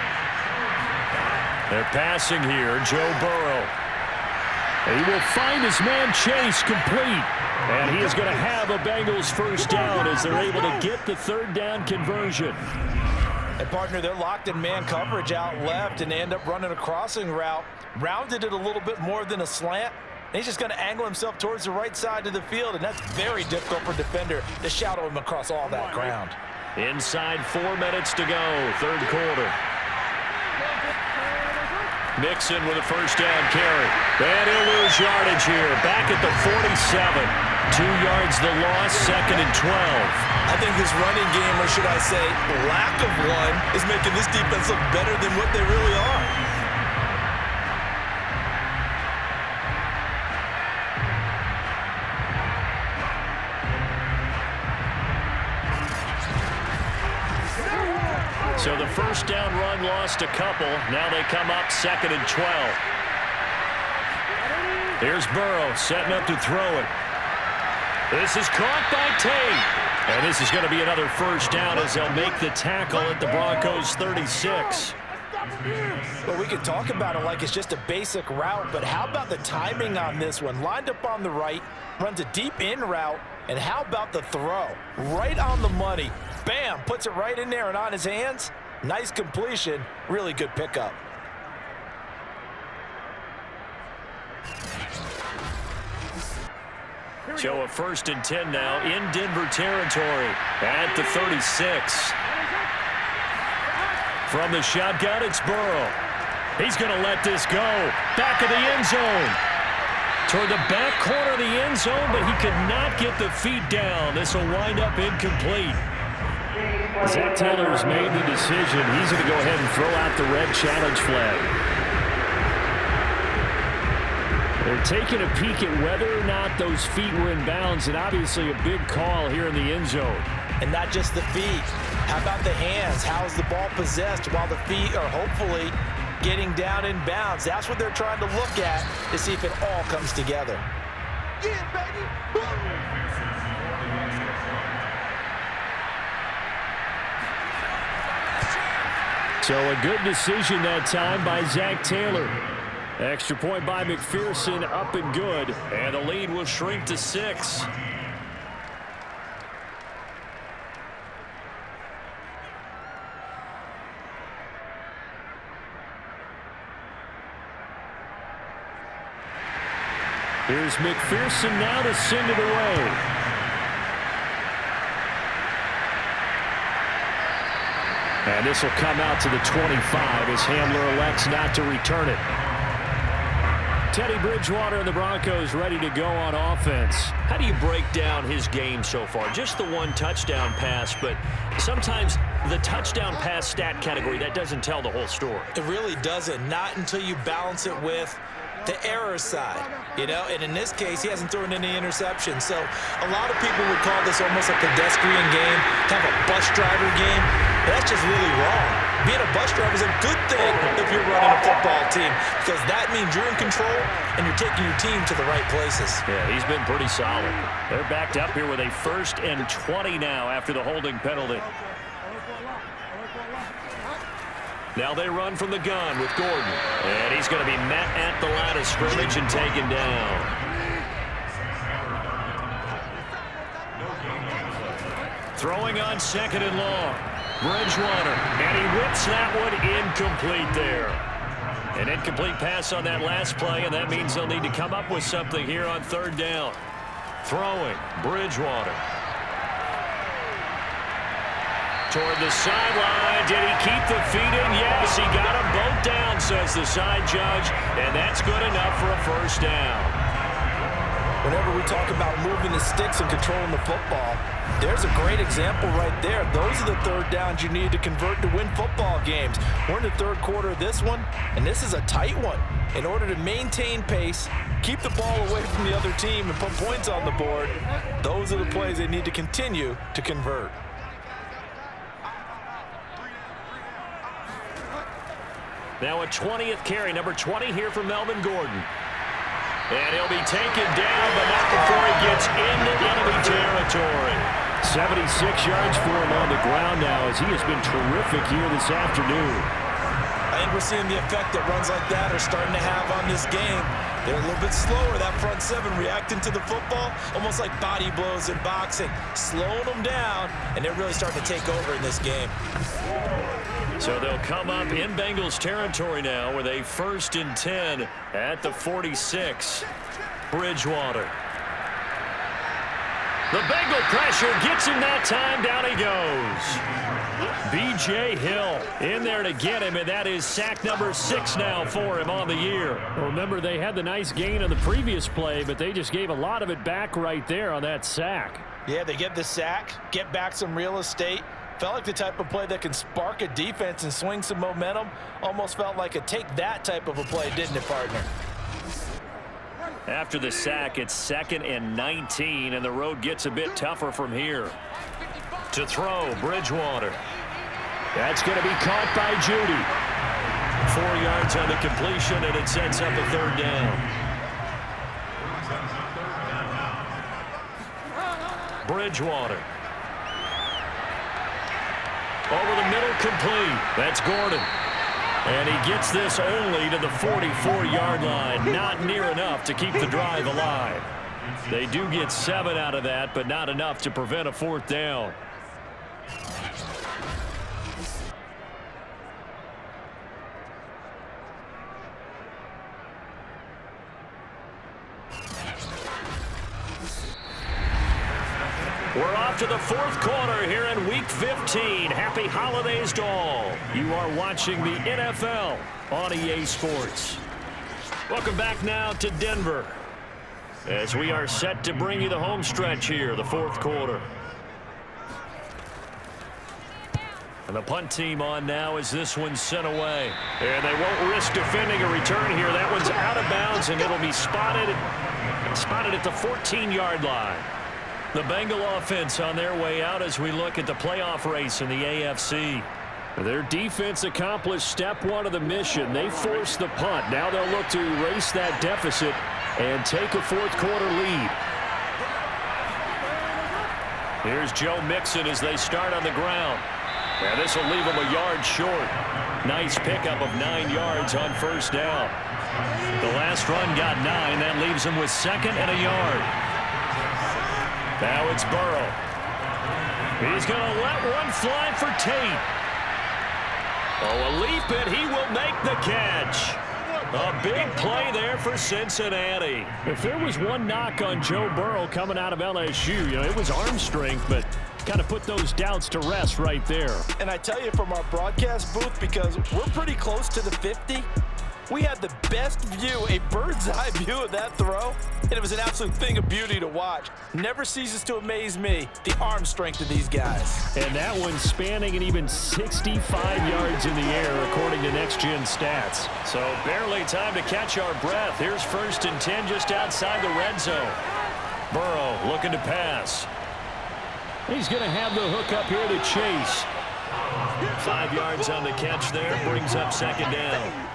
They're passing here, Joe Burrow. He will find his man Chase complete. And he is going to have a Bengals first down as they're able to get the 3rd down conversion. And, partner, they're locked in man coverage out left, and they end up running a crossing route. Rounded it a little bit more than a slant. And he's just going to angle himself towards the right side of the field, and that's very difficult for a defender to shadow him across all that ground. Inside 4 minutes to go, 3rd quarter. Mixon with a first down carry. And he'll lose yardage here. Back at the 47. 2 yards the loss, 2nd and 12. I think this running game, or should I say lack of one, is making this defense look better than what they really are. So the first down run lost a couple. Now they come up 2nd and 12. Here's Burrow setting up to throw it. This is caught by Tate. And this is going to be another first down as they'll make the tackle at the Broncos 36. Well, we could talk about it like it's just a basic route, but how about the timing on this one? Lined up on the right, runs a deep in route, and how about the throw? Right on the money. Bam, puts it right in there and on his hands. Nice completion, really good pickup. So a 1st and 10 now in Denver territory at the 36. From the shotgun, it's Burrow. He's going to let this go. Back of the end zone. Toward the back corner of the end zone, but he could not get the feet down. This will wind up incomplete. Zach Taylor's made the decision. He's going to go ahead and throw out the red challenge flag. They're taking a peek at whether or not those feet were in bounds, and obviously a big call here in the end zone. And not just the feet. How about the hands? How is the ball possessed while the feet are hopefully getting down in bounds? That's what they're trying to look at to see if it all comes together. Yeah, baby. So a good decision that time by Zach Taylor. Extra point by McPherson, up and good. And the lead will shrink to 6. Here's McPherson now to send it away. And this will come out to the 25 as Hamler elects not to return it. Teddy Bridgewater and the Broncos ready to go on offense. How do you break down his game so far? Just the one touchdown pass, but sometimes the touchdown pass stat category, that doesn't tell the whole story. It really doesn't. Not until you balance it with the error side, you know, and in this case, he hasn't thrown any interceptions. So a lot of people would call this almost a pedestrian game, kind of a bus driver game. But that's just really wrong. Being a bus driver is a good thing if you're running a football team, because that means you're in control and you're taking your team to the right places. Yeah, he's been pretty solid. They're backed up here with a 1st and 20 now after the holding penalty. Now they run from the gun with Gordon. And he's going to be met at the line of scrimmage and taken down. Throwing on 2nd and long. Bridgewater. And he whips that one incomplete there. An incomplete pass on that last play, and that means they'll need to come up with something here on 3rd down. Throwing. Bridgewater. Toward the sideline. Did he keep the feet in? Yes, he got them both down, says the side judge, and that's good enough for a 1st down. Whenever we talk about moving the sticks and controlling the football, there's a great example right there. Those are the 3rd downs you need to convert to win football games. We're in the 3rd quarter of this one, and this is a tight one. In order to maintain pace, keep the ball away from the other team, and put points on the board, those are the plays they need to continue to convert. Now a 20th carry, number 20 here for Melvin Gordon. And he'll be taken down, but not before he gets into enemy territory. 76 yards for him on the ground now, as he has been terrific here this afternoon. I think we're seeing the effect that runs like that are starting to have on this game. They're a little bit slower, that front 7, reacting to the football, almost like body blows in boxing, slowing them down, and they're really starting to take over in this game. So they'll come up in Bengals territory now with a 1st and 10 at the 46. Bridgewater. The Bengal pressure gets him that time. Down he goes. B.J. Hill in there to get him, and that is sack number 6 now for him on the year. Remember, they had the nice gain on the previous play, but they just gave a lot of it back right there on that sack. Yeah, they get the sack, get back some real estate. Felt like the type of play that can spark a defense and swing some momentum. Almost felt like a take-that type of a play, didn't it, partner? After the sack, it's 2nd and 19, and the road gets a bit tougher from here. To throw, Bridgewater. That's going to be caught by Judy. 4 yards on the completion, and it sets up a 3rd down. Bridgewater. complete. That's Gordon. And he gets this only to the 44-yard line. Not near enough to keep the drive alive. They do get 7 out of that, but not enough to prevent a 4th down. We're off to the 4th quarter here in Week 15. Happy holidays to all. You are watching the NFL on EA Sports. Welcome back now to Denver as we are set to bring you the home stretch here, the 4th quarter. And the punt team on now as this one's sent away. And they won't risk defending a return here. That one's out of bounds, and it'll be spotted at the 14-yard line. The Bengal offense on their way out as we look at the playoff race in the AFC. Their defense accomplished step 1 of the mission. They forced the punt. Now they'll look to erase that deficit and take a 4th quarter lead. Here's Joe Mixon as they start on the ground. And this will leave him a yard short. Nice pickup of 9 yards on 1st down. The last run got 9. That leaves him with 2nd and a yard. Now it's Burrow. He's going to let one fly for Tate. Oh, a leap, and he will make the catch. A big play there for Cincinnati. If there was one knock on Joe Burrow coming out of LSU, it was arm strength, but kind of put those doubts to rest right there. And I tell you, from our broadcast booth, because we're pretty close to the 50, we had the best view, a bird's eye view of that throw, and it was an absolute thing of beauty to watch. Never ceases to amaze me, the arm strength of these guys. And that one spanning an even 65 yards in the air, according to Next Gen Stats. So barely time to catch our breath. Here's 1st and 10 just outside the red zone. Burrow looking to pass. He's going to have the hook up here to Chase. 5 yards on the catch there, brings up 2nd down.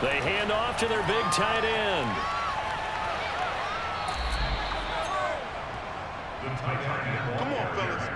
They hand off to their big tight end. Come on, fellas.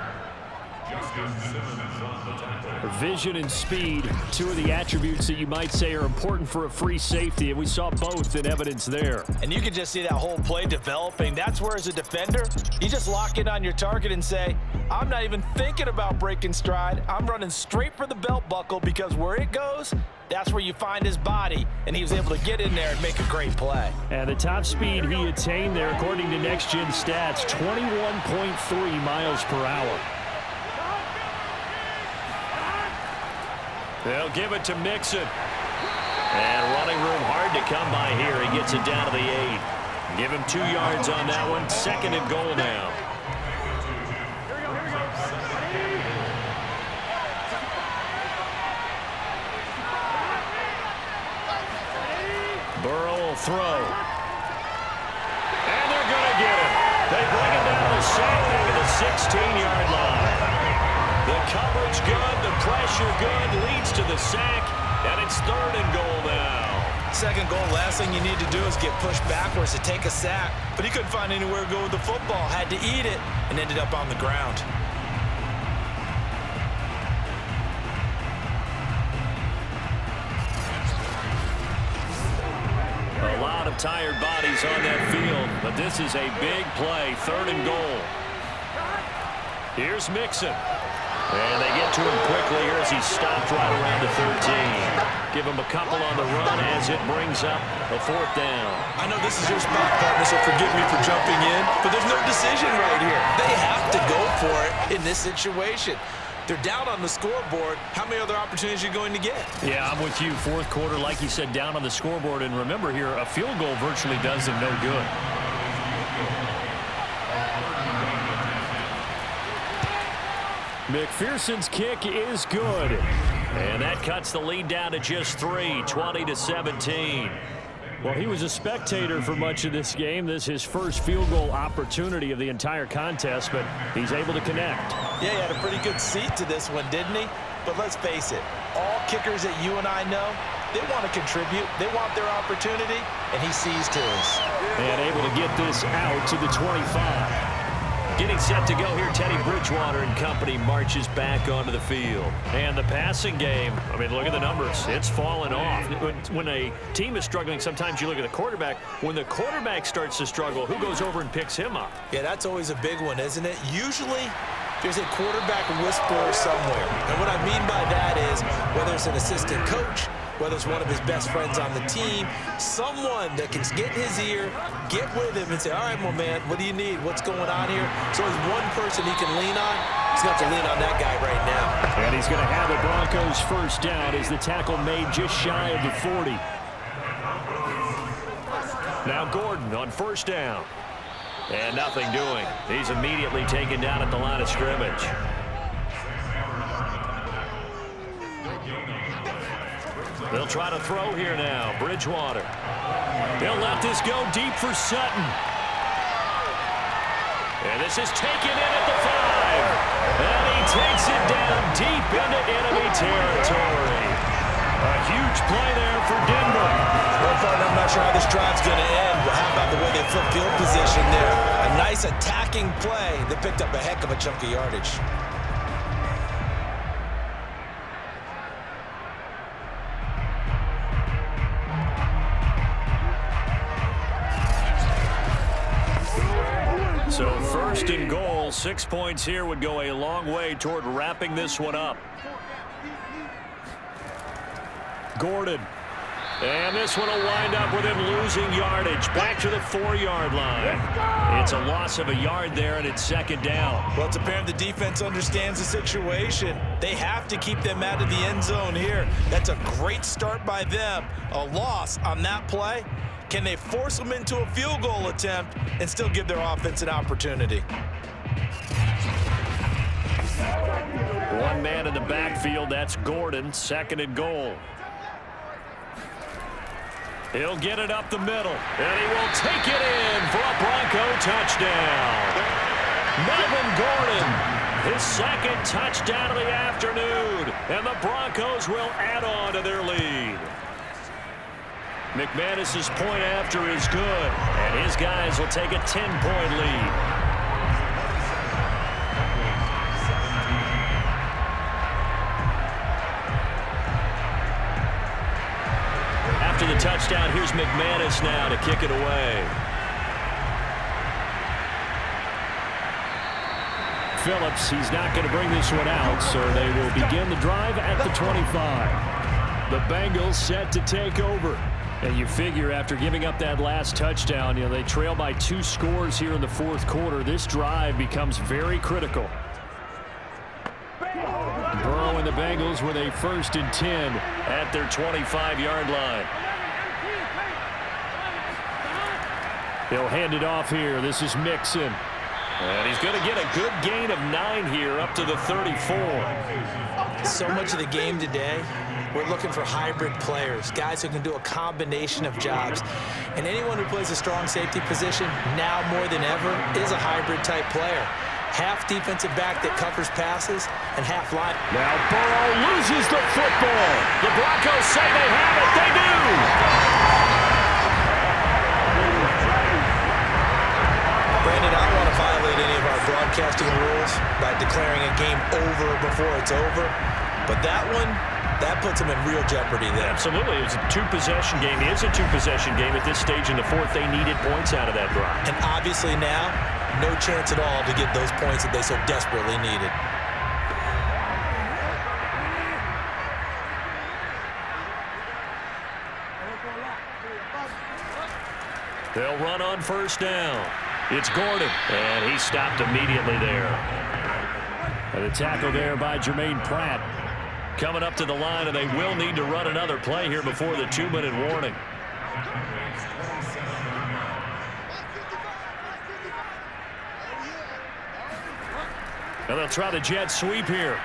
Vision and speed, 2 of the attributes that you might say are important for a free safety, and we saw both in evidence there. And you can just see that whole play developing. That's where, as a defender, you just lock in on your target and say, I'm not even thinking about breaking stride. I'm running straight for the belt buckle, because where it goes, that's where you find his body, and he was able to get in there and make a great play. And the top speed he attained there, according to Next Gen Stats, 21.3 miles per hour. They'll give it to Mixon. And running room hard to come by here. He gets it down to the 8. Give him 2 yards on that one. 2nd and goal now. Burrow will throw. And they're going to get him. They bring him down the side to the 16-yard line. The coverage good, the pressure good, leads to the sack, and it's 3rd and goal now. 2nd goal, last thing you need to do is get pushed backwards to take a sack, but he couldn't find anywhere to go with the football, had to eat it, and ended up on the ground. A lot of tired bodies on that field, but this is a big play, 3rd and goal. Here's Mixon. And they get to him quickly here as he stopped right around the 13. Give him a couple on the run as it brings up a 4th down. I know this is your spot, partner, so forgive me for jumping in, but there's no decision right here. They have to go for it in this situation. They're down on the scoreboard. How many other opportunities are you going to get? Yeah, I'm with you. 4th quarter, like you said, down on the scoreboard. And remember here, a field goal virtually does them no good. McPherson's kick is good. And that cuts the lead down to just 3, 20-17. Well, he was a spectator for much of this game. This is his first field goal opportunity of the entire contest, but he's able to connect. Yeah, he had a pretty good seat to this one, didn't he? But let's face it, all kickers that you and I know, they want to contribute. They want their opportunity, and he sees to his. And able to get this out to the 25. Getting set to go here, Teddy Bridgewater and company marches back onto the field. And the passing game, I mean, look at the numbers. It's fallen off. When a team is struggling, sometimes you look at the quarterback. When the quarterback starts to struggle, who goes over and picks him up? Yeah, that's always a big one, isn't it? Usually, there's a quarterback whisperer somewhere. And what I mean by that is, whether it's an assistant coach, whether it's one of his best friends on the team, someone that can get in his ear, get with him and say, all right, my man, what do you need? What's going on here? So there's one person he can lean on. He's going to have to lean on that guy right now. And he's going to have the Broncos first down as the tackle made just shy of the 40. Now Gordon on first down. And nothing doing. He's immediately taken down at the line of scrimmage. They'll try to throw here now. Bridgewater. They'll let this go deep for Sutton. And this is taken in at the 5. And he takes it down deep into enemy territory. A huge play there for Denver. Well, partner, I'm not sure how this drive's going to end, but how about the way they flip field position there? A nice attacking play that picked up a heck of a chunk of yardage. So first and goal, 6 points here would go a long way toward wrapping this one up. Gordon. And this one will wind up with him losing yardage. Back to the 4-yard line. It's a loss of a yard there, and it's second down. Well, it's apparent the defense understands the situation. They have to keep them out of the end zone here. That's a great start by them. A loss on that play. Can they force them into a field goal attempt and still give their offense an opportunity? One man in the backfield, that's Gordon, second and goal. He'll get it up the middle, and he will take it in for a Bronco touchdown. Melvin Gordon, his second touchdown of the afternoon, and the Broncos will add on to their lead. McManus's point after is good, and his guys will take a 10-point lead. After the touchdown, here's McManus now to kick it away. Phillips, he's not going to bring this one out, so they will begin the drive at the 25. The Bengals set to take over. And you figure after giving up that last touchdown, they trail by 2 scores here in the fourth quarter. This drive becomes very critical. Burrow and the Bengals with a 1st and 10 at their 25-yard line. They'll hand it off here. This is Mixon. And he's going to get a good gain of 9 here up to the 34. So much of the game today, we're looking for hybrid players, guys who can do a combination of jobs. And anyone who plays a strong safety position, now more than ever, is a hybrid-type player. Half defensive back that covers passes, and half line. Now Burrow loses the football. The Broncos say they have it. They do. Brandon, I don't want to violate any of our broadcasting rules by declaring a game over before it's over. But that one, that puts them in real jeopardy there. Absolutely. It's a 2-possession game. It is a 2-possession game at this stage in the fourth. They needed points out of that drive. And obviously now, no chance at all to get those points that they so desperately needed. They'll run on first down. It's Gordon, and he stopped immediately there. And the tackle there by Jermaine Pratt. Coming up to the line, and they will need to run another play here before the 2-minute warning. And they'll try the jet sweep here.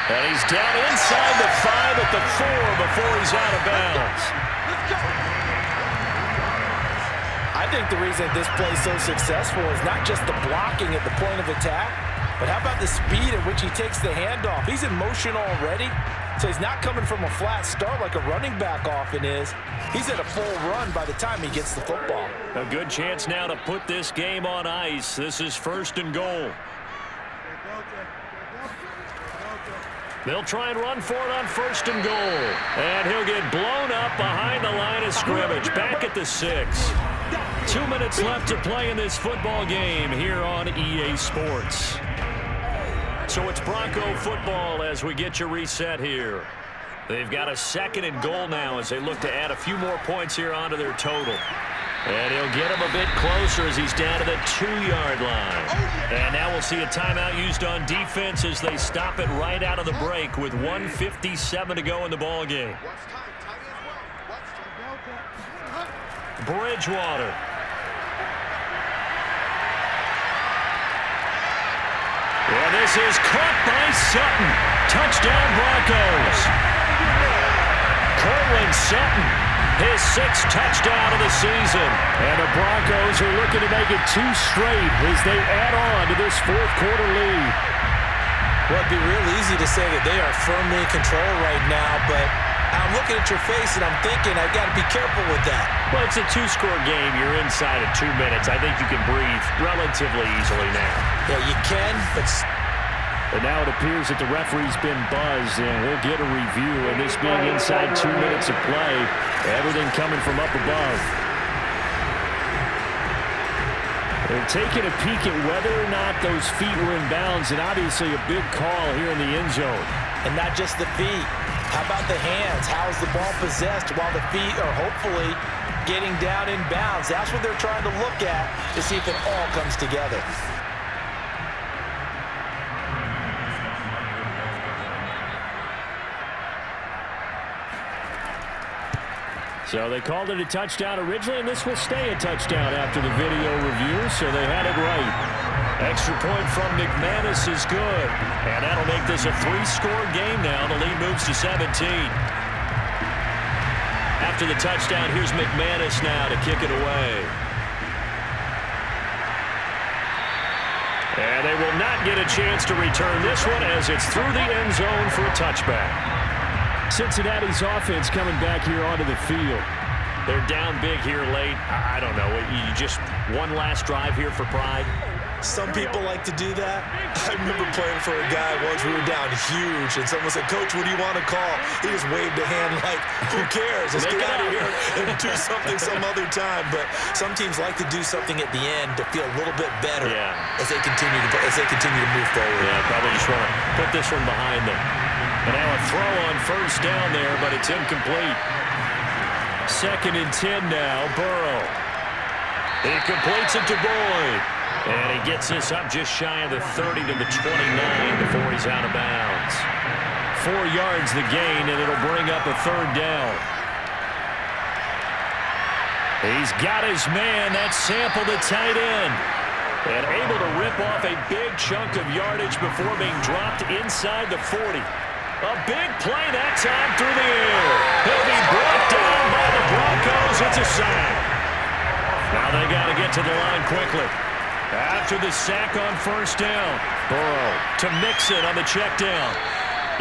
And he's down inside the 5 at the 4 before he's out of bounds. I think the reason this play is so successful is not just the blocking at the point of attack, but how about the speed at which he takes the handoff? He's in motion already, so he's not coming from a flat start like a running back often is. He's at a full run by the time he gets the football. A good chance now to put this game on ice. This is 1st and goal. They'll try and run for it on 1st and goal. And he'll get blown up behind the line of scrimmage, back at the 6. 2 minutes left to play in this football game here on EA Sports. So it's Bronco football as we get you reset here. They've got a 2nd and goal now as they look to add a few more points here onto their total. And he'll get him a bit closer as he's down to the 2-yard line. And now we'll see a timeout used on defense as they stop it right out of the break with 1:57 to go in the ball game. Bridgewater. And this is caught by Sutton. Touchdown Broncos. Cortland Sutton, his 6th touchdown of the season. And the Broncos are looking to make it 2 straight as they add on to this 4th quarter lead. Well, it'd be real easy to say that they are firmly in control right now, but I'm looking at your face and I'm thinking I've got to be careful with that. Well, it's a 2-score game. You're inside of 2 minutes. I think you can breathe relatively easily now. Yeah, you can, but... And now it appears that the referee's been buzzed, and we'll get a review. And this being inside 2 minutes of play, everything coming from up above. They're taking a peek at whether or not those feet were in bounds, and obviously a big call here in the end zone. And not just the feet. How about the hands? How's the ball possessed while the feet are hopefully getting down in bounds? That's what they're trying to look at to see if it all comes together. So they called it a touchdown originally, and this will stay a touchdown after the video review, so they had it right. Extra point from McManus is good, and that'll make this a 3-score game now. The lead moves to 17. After the touchdown, here's McManus now to kick it away. And they will not get a chance to return this one as it's through the end zone for a touchback. Cincinnati's offense coming back here onto the field. They're down big here late. I don't know. You just one last drive here for pride. Some people like to do that. I remember playing for a guy once. We were down huge, and someone said, "Coach, what do you want to call?" He just waved a hand like, "Who cares? Let's get out of here and do something some other time." But some teams like to do something at the end to feel a little bit better as they continue to move forward. Yeah, probably just want to put this one behind them. And now a throw on 1st down there, but it's incomplete. 2nd and 10 now, Burrow. He completes it to Boyd. And he gets this up just shy of the 30 to the 29 before he's out of bounds. 4 yards the gain, and it'll bring up a 3rd down. He's got his man. That's Sample, the tight end. And able to rip off a big chunk of yardage before being dropped inside the 40. A big play that time through the air. He'll be brought down by the Broncos. It's a sack. Now they got to get to the line quickly. After the sack on 1st down, Burrow to Mixon on the check down.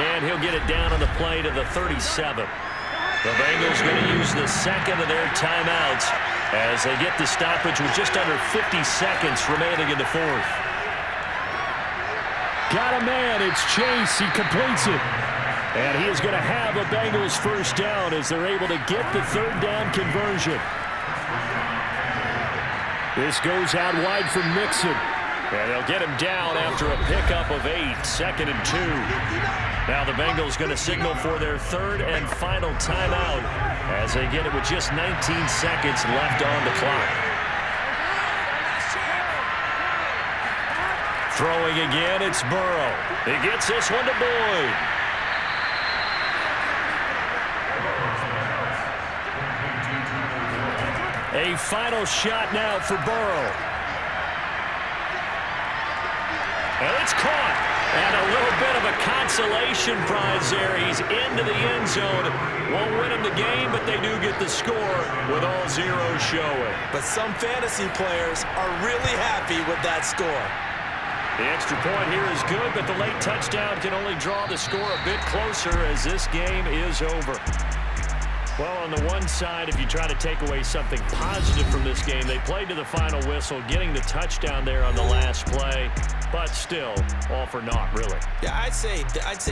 And he'll get it down on the play to the 37. The Bengals going to use the 2nd of their timeouts as they get the stoppage with just under 50 seconds remaining in the 4th. Got a man. It's Chase. He completes it. And he is going to have a Bengals 1st down as they're able to get the 3rd down conversion. This goes out wide for Mixon. And they'll get him down after a pickup of 8. 2nd and 2. Now the Bengals going to signal for their 3rd and final timeout as they get it with just 19 seconds left on the clock. Throwing again, it's Burrow. He gets this one to Boyd. A final shot now for Burrow. And it's caught. And a little bit of a consolation prize there. He's into the end zone. Won't win him the game, but they do get the score with all zeros showing. But some fantasy players are really happy with that score. The extra point here is good, but the late touchdown can only draw the score a bit closer as this game is over. Well, on the one side, if you try to take away something positive from this game, they played to the final whistle, getting the touchdown there on the last play, but still, all for naught, really. Yeah, I'd say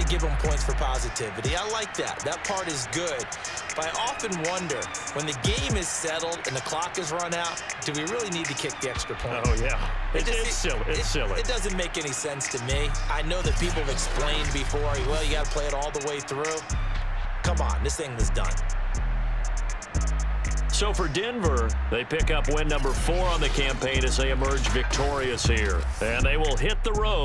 give them points for positivity. I like that. That part is good. But I often wonder, when the game is settled and the clock is run out, do we really need to kick the extra point? Oh, yeah. It's silly. It's silly. It doesn't make any sense to me. I know that people have explained before, well, you got to play it all the way through. Come on, this thing was done. So for Denver, they pick up win number 4 on the campaign as they emerge victorious here. And they will hit the road.